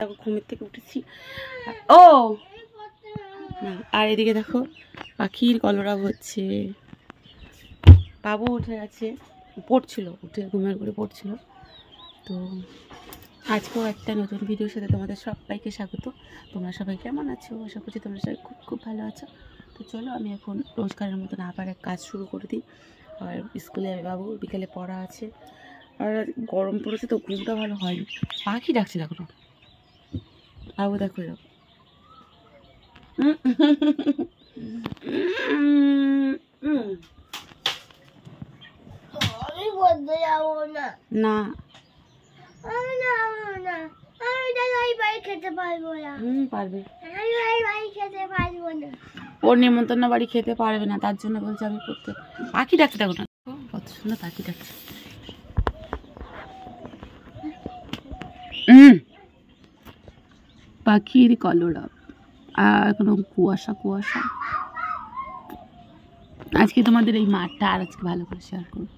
দেখো ঘুমের থেকে উঠেছি। ও না, আর এদিকে দেখো পাখির কলরব হচ্ছে। বাবু উঠে গেছে, পড়ছিল, উঠে ঘুমের করে পড়ছিল। তো আজকেও একটা নতুন ভিডিওর সাথে তোমাদের সবাইকে স্বাগত। তোমরা সবাই কেমন আছো? আশা করছি তোমরা সবাই খুব খুব ভালো আছো। তো চলো আমি এখন রোজকারের মতন আবার এক কাজ শুরু করে দিই। আর স্কুলে যাবে বাবু, বিকেলে পড়া আছে। আর গরম পড়েছে তো ঘুমটা ভালো হয়নি। পাখি ডাকছে দেখো না, বাবু দেখো এরকম। না পারবে, ওর নিমন্ত্রণ বাড়ি খেতে পারবে না, তার জন্য বলছে আমি করতে। পাখি ডাকছে দেখো না, কত সুন্দর পাখি ডাকছে। পাখির কলরব আর এখনো কুয়াশা কুয়াশা। আজকে তোমাদের এই মাঠটা আর আজকে ভালো করে শেয়ার করবো।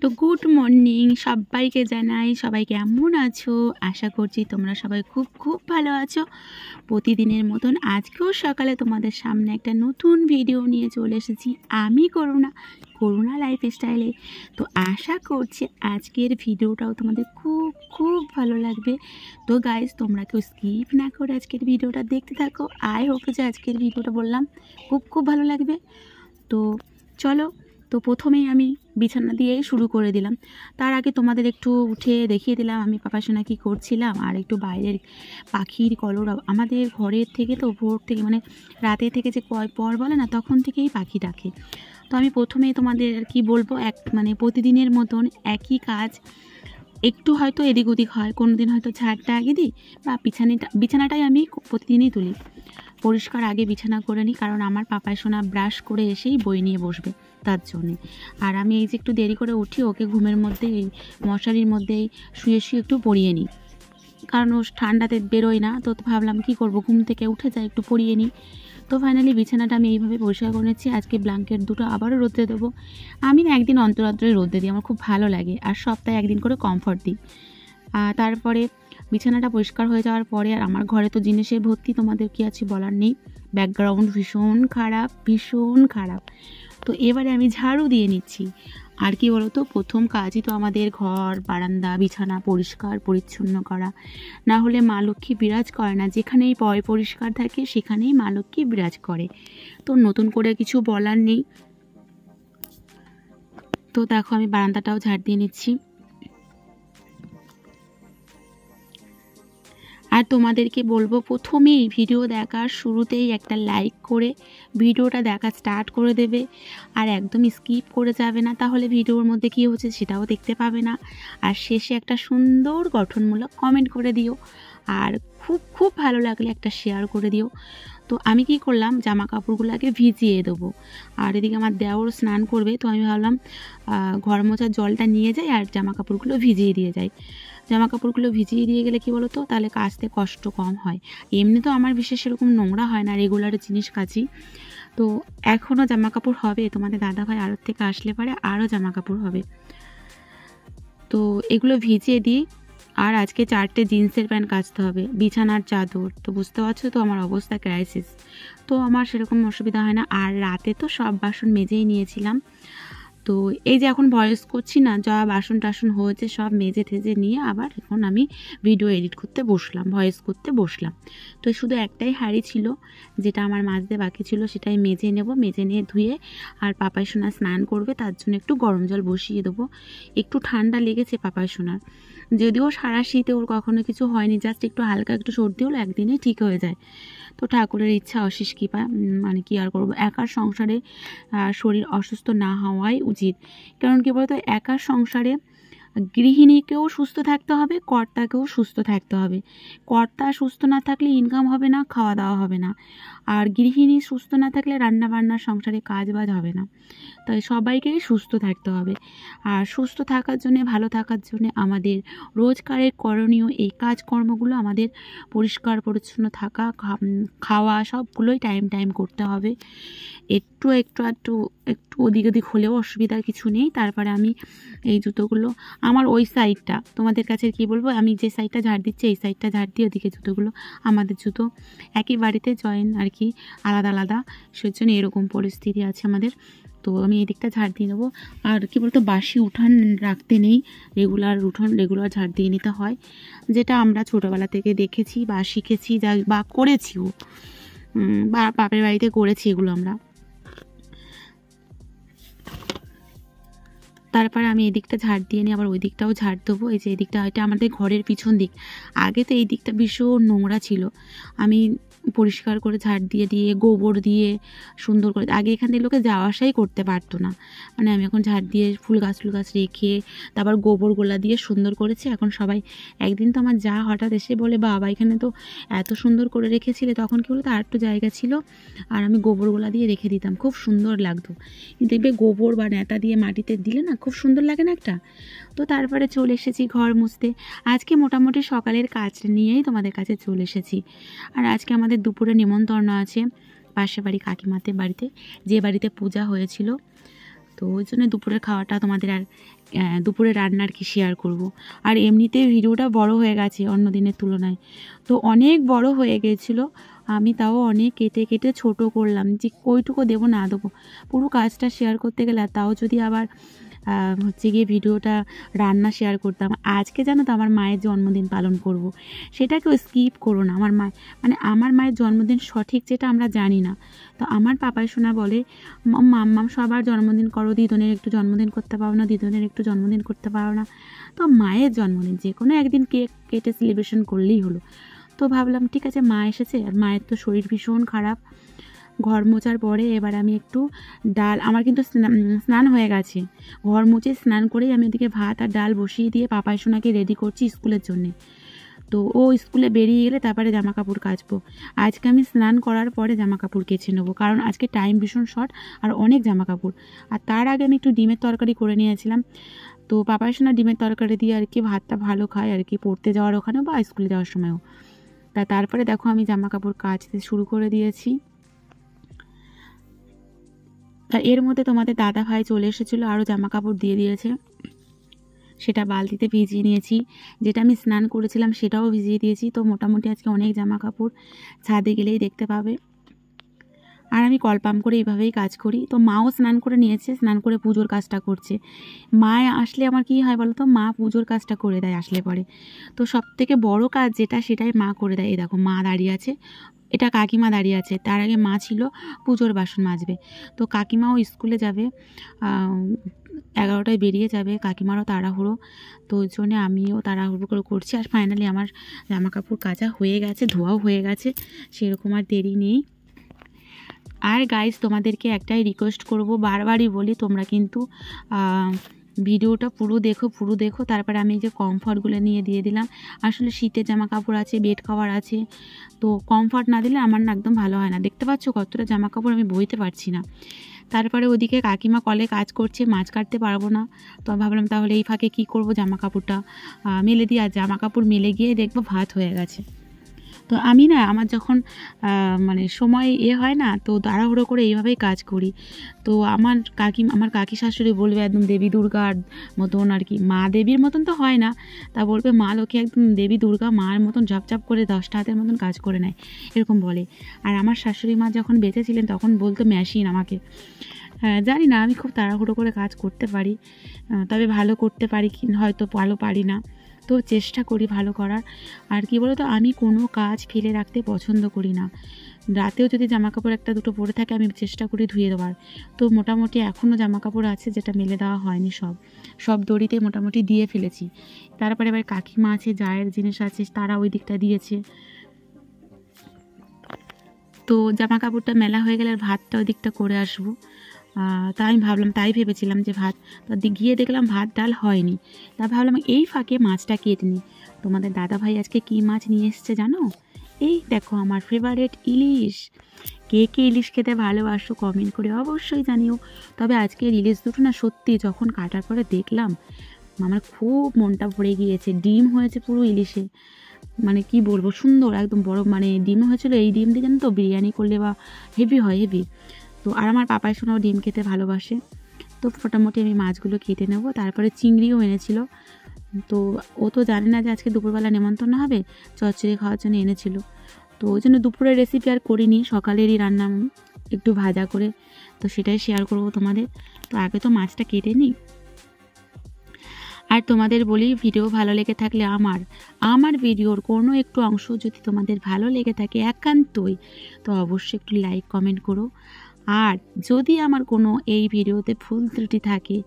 তো গুড মর্নিং সবাইকে জানাই, সবাই কেমন আছো? আশা করছি তোমরা সবাই খুব খুব ভালো আছো। প্রতিদিনের মতন আজকেও সকালে তোমাদের সামনে একটা নতুন ভিডিও নিয়ে চলে এসেছি আমি করুণা লাইফস্টাইলে। তো আশা করছি আজকের ভিডিওটাও তোমাদের খুব খুব ভালো লাগবে। তো গাইজ তোমরা কেউ স্কিপ না করে আজকের ভিডিওটা দেখতে থাকো। আই হোপ যে আজকের ভিডিওটা বললাম খুব খুব ভালো লাগবে। তো চলো, তো প্রথমেই আমি বিছানা দিয়েই শুরু করে দিলাম। তার আগে তোমাদের একটু উঠে দেখিয়ে দিলাম আমি পাপা সোনা কী করছিলাম, আর একটু বাইরের পাখির কলরব। আমাদের ঘরের থেকে তো ভোর থেকে মানে রাতে থেকে যে পর বলে না, তখন থেকেই পাখি ডাকে। তো আমি প্রথমেই তোমাদের আর কি বলবো, মানে প্রতিদিনের মতন একই কাজ, একটু হয়তো এদিক ওদিক হয়, কোনো দিন হয়তো ঝাড়টা আগে দিই বা বিছানাটাই আমি প্রতিদিনই তুলি। পরিষ্কার আগে বিছানা করে নিই, কারণ আমার পাপাই সোনা ব্রাশ করে এসেই বই নিয়ে বসবে তার জন্যে। আর আমি এই যে একটু দেরি করে উঠি, ওকে ঘুমের মধ্যে এই মশারির মধ্যেই শুয়ে শুয়ে একটু পড়িয়ে নিই, কারণ ও ঠান্ডাতে বেরোয় না। তো ভাবলাম কি করব, ঘুম থেকে উঠে যাই একটু পড়িয়ে নিই। তো ফাইনালি বিছানাটা আমি এইভাবে পরিষ্কার করে নিচ্ছি। আজকে ব্ল্যাঙ্কেট দুটো আবারও রোদে দেবো। আমি না একদিন অন্তর অন্তরে রোদে দিই, আমার খুব ভালো লাগে। আর সপ্তাহে একদিন করে কমফর্ট দিই। তারপরে বিছানাটা পরিষ্কার হয়ে যাওয়ার পরে, আর আমার ঘরে তো জিনিসের ভর্তি, তোমাদের কি আছে বলার নেই। ব্যাকগ্রাউন্ড ভীষণ খারাপ, ভীষণ খারাপ। তো এবারে আমি ঝাড়ু দিয়ে নিচ্ছি। আর কি বলো তো, প্রথম কাজই তো আমাদের ঘর বারান্দা বিছানা পরিষ্কার পরিচ্ছন্ন করা, না হলে মা লক্ষ্মী বিরাজ করে না। যেখানেই পয় পরিষ্কার থাকে সেখানেই মা লক্ষ্মী বিরাজ করে। তো নতুন করে কিছু বলার নেই। তো দেখো আমি বারান্দাটাও ঝাড় দিয়ে নিচ্ছি। আর তোমাদেরকে বলবো, প্রথমেই ভিডিও দেখার শুরুতেই একটা লাইক করে ভিডিওটা দেখা স্টার্ট করে দেবে। আর একদম স্কিপ করে যাবে না, তাহলে ভিডিওর মধ্যে কী হচ্ছে সেটাও দেখতে পাবে না। আর শেষে একটা সুন্দর গঠনমূলক কমেন্ট করে দিও। আর খুব খুব ভালো লাগলে একটা শেয়ার করে দিও। তো আমি কি করলাম, জামা কাপড়গুলোকে ভিজিয়ে দেবো। আর এদিকে আমার দেওর স্নান করবে, তো আমি ভাবলাম ঘর মোছার জলটা নিয়ে যাই আর জামা কাপড়গুলো ভিজিয়ে দিয়ে যাই। জামা কাপড়গুলো ভিজিয়ে দিয়ে গেলে কি বলো তো, তাহলে কাচতে কষ্ট কম হয়। এমনি তো আমার বিশেষ এরকম নোংরা হয় না, রেগুলার জিনিস কাচি। তো এখনও জামা কাপড় হবে, তোমাদের দাদাভাই আড়ত থেকে আসলে পরে আরও জামা কাপড় হবে। তো এগুলো ভিজিয়ে দিই। আর আজকে 4টে জিন্সের প্যান্ট কাচতে হবে, বিছানার চাদর। তো বুঝতে পারছো তো আমার অবস্থা ক্রাইসিস। তো আমার সেরকম অসুবিধা হয় না। আর রাতে তো সব বাসন মেজেই নিয়েছিলাম। তো এই যে এখন ভয়েস করছি না, যা বাসন টাসন হয়েছে সব মেজে ঠেজে নিয়ে আবার এখন আমি ভিডিও এডিট করতে বসলাম, ভয়েস করতে বসলাম। তো শুধু একটাই হাঁড়ি ছিল যেটা আমার মাজতে বাকি ছিল, সেটাই মেজে নেব। মেজে নিয়ে ধুয়ে, আর পাপাই সোনা স্নান করবে, তার জন্য একটু গরম জল বসিয়ে দেবো। একটু ঠান্ডা লেগেছে পাপাই সোনার, যদিও সারা শীতে ওর কখনো কিছু হয়নি, জাস্ট একটু হালকা একটু সর্দি হলো, একদিনে ঠিক হয়ে যায়। তো ঠাকুরের ইচ্ছা, অশেষ কৃপা, মানে কি আর করবো। একার সংসারে শরীর অসুস্থ না হওয়াই উচিত। কারণ কি বলতো, একার সংসারে গৃহিণীকেও সুস্থ থাকতে হবে, কর্তাকেও সুস্থ থাকতে হবে। কর্তা সুস্থ না থাকলে ইনকাম হবে না, খাওয়া দাওয়া হবে না। আর গৃহিণী সুস্থ না থাকলে রান্না বান্নার সংসারে কাজ বাজ হবে না। তাই সবাইকেই সুস্থ থাকতে হবে। আর সুস্থ থাকার জন্যে, ভালো থাকার জন্যে আমাদের রোজকারের করণীয় এই কাজকর্মগুলো আমাদের পরিষ্কার পরিচ্ছন্ন থাকা, খাওয়া সবগুলোই টাইম টাইম করতে হবে। একটু একটু একটু একটু ওদিক ওদিক হলেও অসুবিধার কিছু নেই। তারপরে আমি এই জুতোগুলো আমার ওই সাইডটা, তোমাদের কাছে কি বলবো, আমি যে সাইডটা ঝাড় দিচ্ছি এই সাইডটা ঝাড় দিয়ে ওদিকে জুতোগুলো, আমাদের জুতো একই বাড়িতে জয়েন আর কি, আলাদা আলাদা, সেজন্য এরকম পরিস্থিতি আছে আমাদের। তো আমি এই দিকটা ঝাড় দিয়ে নেবো। আর কি বলতো, বাসি উঠান রাখতে নেই, রেগুলার ঝাড় দিয়ে নিতে হয়, যেটা আমরা ছোটোবেলা থেকে দেখেছি বা শিখেছি বা করেছিও, বা বাপের বাড়িতে করেছি এগুলো আমরা। তারপরে আমি এই দিকটা ঝাড় দিয়ে নিই, আবার ওই দিকটাও ঝাড় দেবো। এই যে এই দিকটা, এটা আমাদের ঘরের পিছন দিক। আগে তো এই দিকটা ভীষণ নোংরা ছিল, আমি পরিষ্কার করে ঝাড় দিয়ে দিয়ে গোবর দিয়ে সুন্দর করে, আগে এখান থেকে লোকে যাওয়া আসাই করতে পারতো না, মানে আমি এখন ঝাড় দিয়ে ফুল গাছ রেখে তারপর গোবর গোলা দিয়ে সুন্দর করেছি। এখন সবাই, একদিন তো আমার যা হঠাৎ এসে বলে, বাবা এখানে তো এত সুন্দর করে রেখেছিলে, তখন কী বলতো আর একটু জায়গা ছিল আর আমি গোবর গোলা দিয়ে রেখে দিতাম, খুব সুন্দর লাগতো। কিন্তু দেখবে গোবর বা ন্যাতা দিয়ে মাটিতে দিলে না খুব সুন্দর লাগে না একটা। তো তারপরে চলে এসেছি ঘর মুছতে। আজকে মোটামুটি সকালের কাজ নিয়েই তোমাদের কাছে চলে এসেছি। আর আজকে আমাদের দুপুরে নিমন্ত্রণ আছে পাশের বাড়ি কাকিমাতে বাড়িতে, যে বাড়িতে পূজা হয়েছিল। তো ওই জন্য দুপুরের খাওয়াটা তোমাদের আর দুপুরে রান্নার কি শেয়ার করব। আর এমনিতে ভিডিওটা বড় হয়ে গেছে অন্য দিনের তুলনায়, তো অনেক বড় হয়ে গিয়েছিলো, আমি তাও অনেক কেটে কেটে ছোট করলাম, যে কইটুকু দেবো না দেবো পুরো কাজটা শেয়ার করতে গেলে। আর তাও যদি আবার হচ্ছে গিয়ে ভিডিওটা রান্না শেয়ার করতাম। আজকে জানো তো আমার মায়ের জন্মদিন পালন করব, সেটাকেও স্কিপ করো না। আমার মা, মানে আমার মায়ের জন্মদিন সঠিক যেটা আমরা জানি না, তো আমার পাপাই শোনা বলে, মাম্মাম সবার জন্মদিন করো, দিদনের একটু জন্মদিন করতে পারো না, দিদনের একটু জন্মদিন করতে পারো না। তো মায়ের জন্মদিন যে কোনো একদিন কেক কেটে সেলিব্রেশন করলেই হলো। তো ভাবলাম ঠিক আছে, মা এসেছে আর মায়ের তো শরীর ভীষণ খারাপ। ঘর মোছার পরে এবার আমি একটু ডাল, আমার কিন্তু স্নান হয়ে গেছে, ঘর মুছে স্নান করেই আমি ওদিকে ভাত আর ডাল বসিয়ে দিয়ে পাপাই সোনাকে রেডি করছি স্কুলের জন্যে। তো ও স্কুলে বেরিয়ে গেলে তারপরে জামা কাপড় কাচবো। আজকে আমি স্নান করার পরে জামা কাপড় কেচে নেবো, কারণ আজকে টাইম ভীষণ শর্ট আর অনেক জামা কাপড়। আর তার আগে আমি একটু ডিমের তরকারি করে নিয়েছিলাম, তো পাপাই সোনা ডিমের তরকারি দিয়ে আর কি ভাতটা ভালো খায় আর কি, পড়তে যাওয়ার ওখানেও বা স্কুলে যাওয়ার সময়ও। তারপরে দেখো আমি জামা কাপড় কাচতে শুরু করে দিয়েছি। আর এর মধ্যে তোমাদের দাদা ভাই চলে এসেছিলো, আরও জামা কাপড় দিয়ে দিয়েছে, সেটা বালতিতে ভিজিয়ে নিয়েছি। যেটা আমি স্নান করেছিলাম সেটাও ভিজিয়ে দিয়েছি। তো মোটামুটি আজকে অনেক জামা কাপড়, ছাদে গেলেই দেখতে পাবে। আর আমি কলপাম করে এইভাবেই কাজ করি। তো মাও স্নান করে নিয়েছে, স্নান করে পুজোর কাজটা করছে। মা আসলে আমার কি হয় বলো তো, মা পুজোর কাজটা করে দেয় আসলে পরে। তো সব থেকে বড় কাজ যেটা, সেটাই মা করে দেয়। এই দেখো মা দাঁড়িয়ে আছে, এটা কাকিমা দাঁড়িয়ে আছে, তার আগে মা ছিল পুজোর বাসন মাজবে। তো কাকিমাও স্কুলে যাবে, 11টায় বেরিয়ে যাবে, কাকিমারও তাড়াহুড়ো, তো ওই জন্যে আমিও তাড়াহুড়ো করে করছি। আর ফাইনালি আমার জামা কাপড় কাচা হয়ে গেছে, ধোয়াও হয়ে গেছে, সেরকম আর দেরি নেই। আর গাইস তোমাদেরকে একটাই রিকোয়েস্ট করব, বারবারই বলি, তোমরা কিন্তু ভিডিওটা পুরো দেখো। তারপরে আমি যে কমফর্টগুলো নিয়ে দিয়ে দিলাম, আসলে শীতের জামা কাপড় আছে, বেড কভার আছে, তো কমফর্ট না দিলে আমার না একদম ভালো হয় না। দেখতে পাচ্ছ কতটা জামা কাপড় আমি বইতে পারছি না। তারপরে ওদিকে কাকিমা কলে কাজ করছে, মাছ কাটতে পারবো না, তো ভাবলাম তাহলে এই ফাঁকে কী করব, জামা কাপড়টা মেলে দিই। আর জামা কাপড় মেলে গিয়ে দেখবো ভাত হয়ে গেছে। তো আমি না, আমার যখন মানে সময় হয় না, তো তাড়াহুড়ো করে এইভাবেই কাজ করি। তো আমার কাকি শাশুড়ি বলবে একদম দেবী দুর্গার মতন আর কি, মা দেবীর মতন তো হয় না, তা বলবে মা লক্ষ্মী একদম দেবী দুর্গা মার মতন ঝপঝপ করে 10টা হাতের মতন কাজ করে নেয়, এরকম বলে। আর আমার শাশুড়ি মা যখন বেঁচে ছিলেন তখন বলতো মেশিন আমাকে। জানি না, আমি খুব তাড়াহুড়ো করে কাজ করতে পারি, তবে ভালো করতে পারি কি হয়তো ভালো পারি না, তো চেষ্টা করি ভালো করার। আর কি বলো তো, আমি কোনো কাজ ফেলে রাখতে পছন্দ করি না। রাতেও যদি জামা কাপড় একটা দুটো পরে থাকে আমি চেষ্টা করি ধুয়ে দেওয়ার। তো মোটামুটি এখনও জামা কাপড় আছে যেটা মেলে দেওয়া হয়নি, সব দড়িতে মোটামুটি দিয়ে ফেলেছি। তারপরে এবার কাকিমা আছে, জায়ের জিনিস আছে, তারা ওই দিকটা দিয়েছে। তো জামা কাপড়টা মেলা হয়ে গেলে আর ভাতটা ওই দিকটা করে আসবো। তাই আমি ভাবলাম, তাই ভেবেছিলাম যে ভাত, তো গিয়ে দেখলাম ভাত ডাল হয়নি। তা ভাবলাম এই ফাঁকে মাছটা কেটে নিই। তোমাদের দাদা ভাই আজকে কী মাছ নিয়ে এসছে জানো? এই দেখো আমার ফেভারিট ইলিশ। কে কে ইলিশ খেতে ভালোবাসো কমেন্ট করে অবশ্যই জানিও। তবে আজকের ইলিশ দুটো না সত্যি যখন কাটার পরে দেখলাম, আমার খুব মনটা ভরে গিয়েছে। ডিম হয়েছে পুরো ইলিশে, মানে কি বলবো, সুন্দর একদম বড়, মানে ডিম হয়েছিল। এই ডিম দিয়ে জানো তো বিরিয়ানি করলে বা হেভি হয়, হেভি। তো তো আর আমার পাপাই শোনাও ডিম খেতে ভালোবাসে। তো মোটামুটি আমি মাছগুলো কেটে নেব। তারপরে চিংড়িও এনেছিল, তো ও তো জানে না যে আজকে দুপুরবেলা নেমন্তন্ন হবে, চচ্চড়ি খাওয়ার জন্য এনেছিল। তো ওই জন্য দুপুরের রেসিপি আর করিনি, সকালেরই রান্না একটু ভাজা করে, তো সেটাই শেয়ার করব তোমাদের। তো আগে তো মাছটা কেটে নিই। আর তোমাদের বলি, ভিডিও ভালো লেগে থাকলে আমার ভিডিওর কোনো একটু অংশ যদি তোমাদের ভালো লেগে থাকে একান্তই, তো অবশ্যই একটু লাইক কমেন্ট করো। আর যদি আমার কোনো এই ভিডিওতে ভুল ত্রুটি থাকে,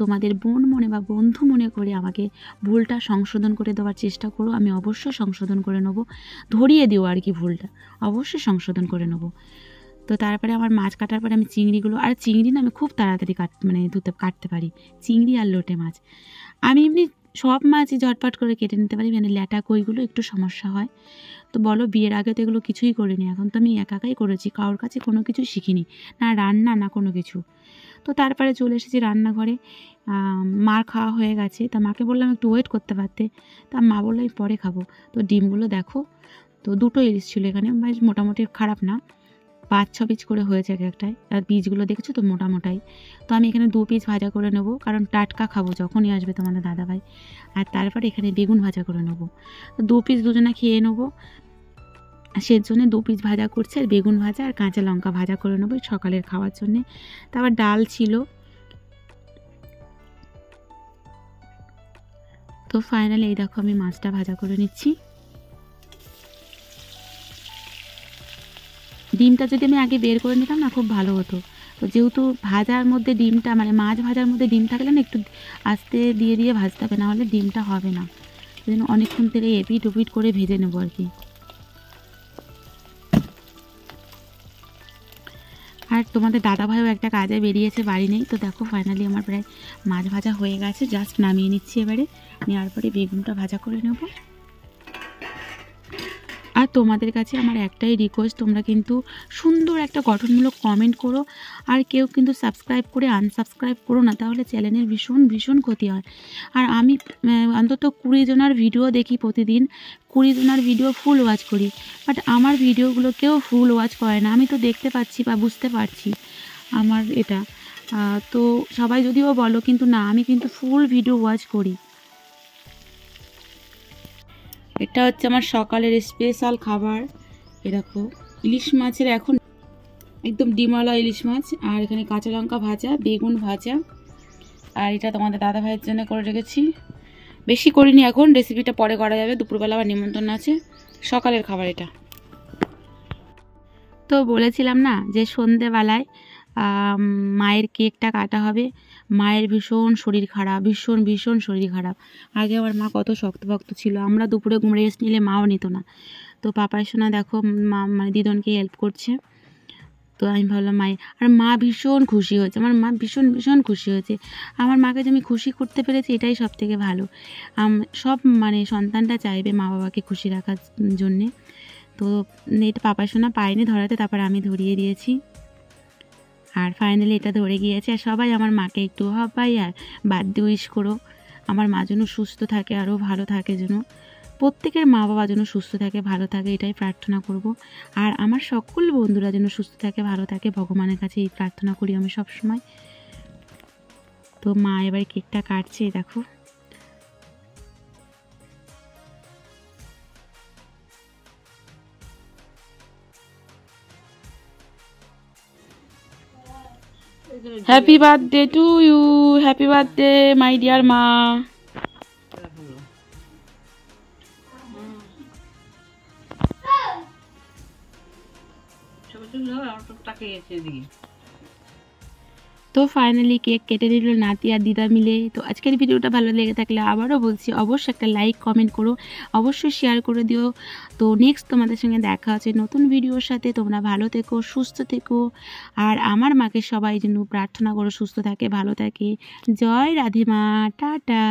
তোমাদের বোন মনে বা বন্ধু মনে করে আমাকে ভুলটা সংশোধন করে দেওয়ার চেষ্টা করো, আমি অবশ্যই সংশোধন করে নেব। ধরিয়ে দিও আর কি, ভুলটা অবশ্যই সংশোধন করে নেব। তো তারপরে আমার মাছ কাটার পরে আমি চিংড়িগুলো, আর চিংড়ি না আমি খুব তাড়াতাড়ি কাটতে পারি, চিংড়ি আর লোটে মাছ। আমি এমনি সব মাছই ঝটপট করে কেটে নিতে পারি, মানে ল্যাটা কইগুলো একটু সমস্যা হয়। তো বলো, বিয়ের আগে তো এগুলো কিছুই করিনি, এখন তো আমি একাই করেছি, কারোর কাছে কোনো কিছু শিখিনি, না রান্না না কোনো কিছু। তো তারপরে চলে এসেছি রান্নাঘরে। মার খাওয়া হয়ে গেছে, তা মাকে বললাম একটু ওয়েট করতে পারতে, তা মা বললো আমি পরে খাবো। তো ডিমগুলো দেখো, তো দুটো ইলিশ ছিল এখানে, বেশ মোটামুটি খারাপ না, 5-6 পিস করে হয়েছে এক একটায়। আর পিসগুলো দেখেছো তো মোটামোটাই। তো আমি এখানে 2 পিস ভাজা করে নেবো, কারণ টাটকা খাবো যখনই আসবে তোমাদের দাদাভাই। আর তারপরে এখানে বেগুন ভাজা করে নেবো, তো 2 পিস দুজনে খেয়ে নেবো, সের জন্য 2 পিস ভাজা করছি, আর বেগুন ভাজা আর কাঁচা লঙ্কা ভাজা করে নেবো সকালের খাওয়ার জন্যে। তারপর ডাল ছিল। তো ফাইনালি এই দেখো আমি মাছটা ভাজা করে নিচ্ছি। ডিমটা যদি আমি আগে বের করে নিতাম না, খুব ভালো হতো। তো যেহেতু ভাজার মধ্যে ডিমটা, মানে মাছ ভাজার মধ্যে ডিম থাকলে না একটু আস্তে দিয়ে দিয়ে ভাজতে হবে, না হলে ডিমটা হবে না। সেই জন্য অনেকক্ষণ থেকে এপিট ওপিট করে ভেজে নেবো আর কি। আর তোমাদের দাদাভাইও একটা কাজে বেরিয়েছে, বাড়ি নেই। তো দেখো ফাইনালি আমার প্রায় মাছ ভাজা হয়ে গেছে, জাস্ট নামিয়ে নিচ্ছি। এবারে নেওয়ার পরে বেগুনটা ভাজা করে নেব। আর তোমাদের কাছে আমার একটাই রিকোয়েস্ট, তোমরা কিন্তু সুন্দর একটা গঠনমূলক কমেন্ট করো, আর কেউ কিন্তু সাবস্ক্রাইব করে আনসাবস্ক্রাইব করো না, তাহলে চ্যানেলের ভীষণ ভীষণ ক্ষতি হয়। আর আমি অন্তত 20 জনের ভিডিও দেখি প্রতিদিন, 20 জনের ভিডিও ফুল ওয়াচ করি, বাট আমার ভিডিওগুলো কেউ ফুল ওয়াচ করে না। আমি তো দেখতে পাচ্ছি বা বুঝতে পারছি আমার এটা, তো সবাই যদিও বলো, কিন্তু না, আমি কিন্তু ফুল ভিডিও ওয়াচ করি। এটা হচ্ছে আমার সকালের স্পেশাল খাবার। এরকম ইলিশ মাছের, এখন একদম ডিমওয়ালা ইলিশ মাছ, আর এখানে কাঁচা লঙ্কা ভাজা, বেগুন ভাজা, আর এটা তোমাদের দাদা ভাইয়ের জন্য করে রেখেছি। বেশি করিনি, এখন রেসিপিটা পরে করা যাবে, দুপুরবেলা আবার নিমন্ত্রণ আছে। সকালের খাবার এটা। তো বলেছিলাম না যে সন্ধেবেলায় মায়ের কেকটা কাটা হবে। মায়ের ভীষণ শরীর খারাপ, ভীষণ ভীষণ শরীর খারাপ। আগে আমার মা কত শক্তভক্ত ছিল, আমরা দুপুরে রেস্ট নিলে মাও নিত না। তো পাপাই সোনা দেখো মা মানে দিদনকে হেল্প করছে। তো আমি ভাবলাম আর মা ভীষণ খুশি হয়েছে, আমার মা ভীষণ ভীষণ খুশি হয়েছে। আমার মাকে যে আমি খুশি করতে পেরেছি, এটাই সব থেকে ভালো। সব মানে সন্তানটা চাইবে মা বাবাকে খুশি রাখার জন্যে। তো এটা পাপাই সোনা পায়নি ধরাতে, তারপর আমি ধরিয়ে দিয়েছি। আর ফাইনালি এটা ধরে গিয়েছে। আর সবাই আমার মাকে একটু সবাই আর বার্থডে উইশ করো, আমার মা যেন সুস্থ থাকে, আরও ভালো থাকে, যেন প্রত্যেকের মা বাবা যেন সুস্থ থাকে, ভালো থাকে, এটাই প্রার্থনা করব। আর আমার সকল বন্ধুরা যেন সুস্থ থাকে, ভালো থাকে, ভগবানের কাছে এই প্রার্থনা করি আমি সব সময়। তো মা এবার কেকটা কাটছে, দেখো। Happy birthday to you, happy birthday my dear মা। তো ফাইনালি কেক কেটে নিল নাতি আর দিদা মিলে। তো আজকের ভিডিওটা ভালো লেগে থাকলে আবারও বলছি, অবশ্যই একটা লাইক কমেন্ট করো, অবশ্যই শেয়ার করে দিও। তো নেক্সট তোমাদের সঙ্গে দেখা হচ্ছে নতুন ভিডিওর সাথে। তোমরা ভালো থেকো, সুস্থ থেকো, আর আমার মাকে সবাই যেন প্রার্থনা করো সুস্থ থাকে, ভালো থাকে। জয় রাধে মা, টাটা।